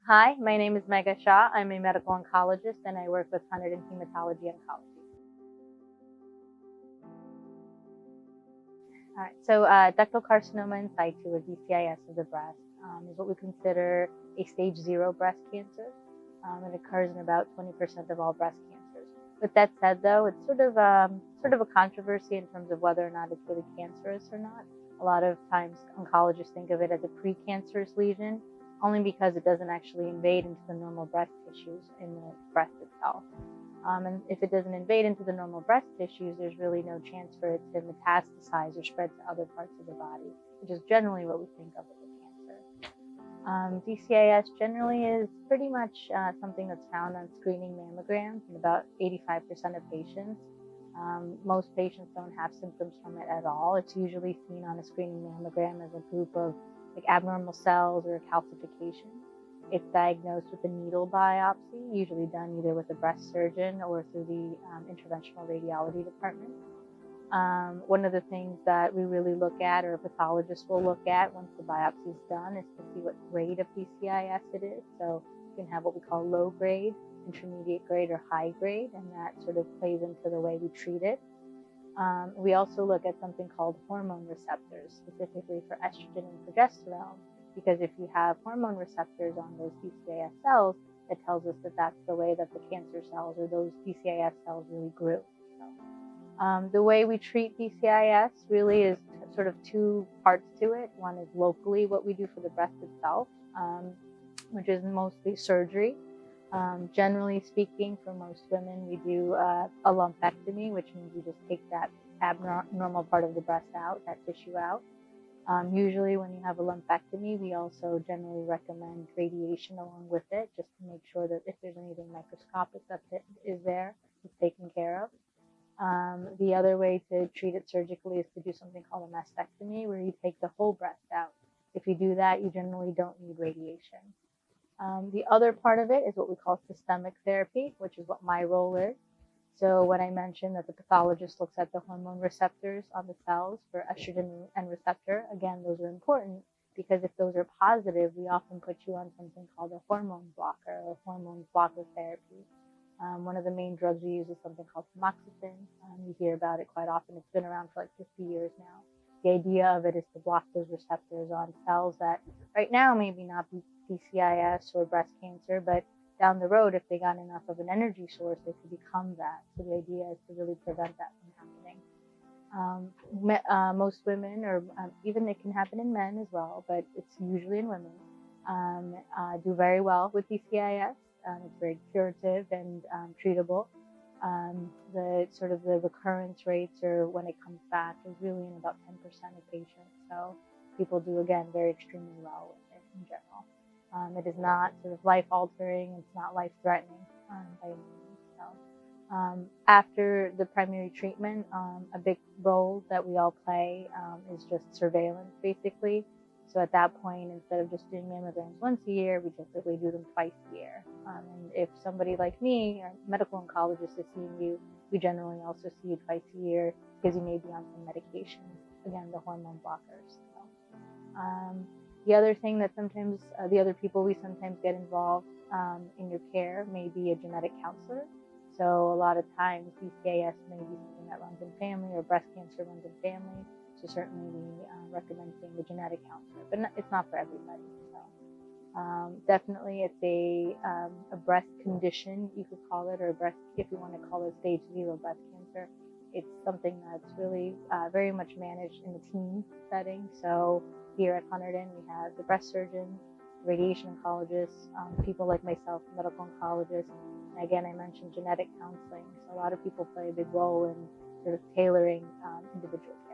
Hi, my name is Megha Shah. I'm a medical oncologist and I work with Hunterdon Hematology Oncology. All right, so ductal carcinoma in situ, or DCIS of the breast, is what we consider a stage 0 breast cancer. It occurs in about 20% of all breast cancers. With that said, though, it's sort of a controversy in terms of whether or not it's really cancerous or not. A lot of times, oncologists think of it as a precancerous lesion, only because it doesn't actually invade into the normal breast tissues in the breast itself. And if it doesn't invade into the normal breast tissues, there's really no chance for it to metastasize or spread to other parts of the body, which is generally what we think of as a cancer. DCIS generally is pretty much something that's found on screening mammograms in about 85% of patients. Most patients don't have symptoms from it at all. It's usually seen on a screening mammogram as a group of abnormal cells or calcification. It's diagnosed with a needle biopsy, usually done either with a breast surgeon or through the interventional radiology department. One of the things that we really look at, or a pathologist will look at once the biopsy is done, is to see what grade of DCIS it is. So you can have what we call low grade, intermediate grade, or high grade, and that sort of plays into the way we treat it. We also look at something called hormone receptors, specifically for estrogen and progesterone, because if you have hormone receptors on those DCIS cells, it tells us that that's the way that the cancer cells or those DCIS cells really grew. So, the way we treat DCIS really is sort of two parts to it. One is locally what we do for the breast itself, which is mostly surgery. Generally speaking, for most women, we do a lumpectomy, which means we just take that abnormal part of the breast out, that tissue out. Usually when you have a lumpectomy, we also generally recommend radiation along with it, just to make sure that if there's anything microscopic that is there, it's taken care of. The other way to treat it surgically is to do something called a mastectomy, where you take the whole breast out. If you do that, you generally don't need radiation. The other part of it is what we call systemic therapy, which is what my role is. So when I mentioned that the pathologist looks at the hormone receptors on the cells for estrogen and receptor, again, those are important because if those are positive, we often put you on something called a hormone blocker or hormone blocker therapy. One of the main drugs we use is something called Tamoxifen. You hear about it quite often. It's been around for like 50 years now. The idea of it is to block those receptors on cells that right now maybe not be DCIS or breast cancer, but down the road, if they got enough of an energy source, they could become that. So the idea is to really prevent that from happening. Most women, or even it can happen in men as well, but it's usually in women, do very well with DCIS. It's very curative and treatable. The recurrence rates, or when it comes back, is really in about 10% of patients. So people do, again, very extremely well with it in general. It is not sort of life-altering. It's not life-threatening by any means. So, after the primary treatment, a big role that we all play is just surveillance, basically. So at that point, instead of just doing mammograms once a year, we typically do them twice a year. And if somebody like me, or medical oncologist, is seeing you, we generally also see you twice a year because you may be on some medications, again, the hormone blockers. So, the other thing that sometimes, the other people we sometimes get involved in your care may be a genetic counselor. So a lot of times DCIS may be something that runs in family, or breast cancer runs in family. So certainly we recommend seeing the genetic counselor, but it's not for everybody. So definitely it's a breast condition, you could call it, or a breast, if you want to call it, stage 0 breast cancer. It's something that's really very much managed in the team setting. So here at Hunterdon, we have the breast surgeon, radiation oncologists, people like myself, medical oncologists. And again, I mentioned genetic counseling. So a lot of people play a big role in sort of tailoring individual care.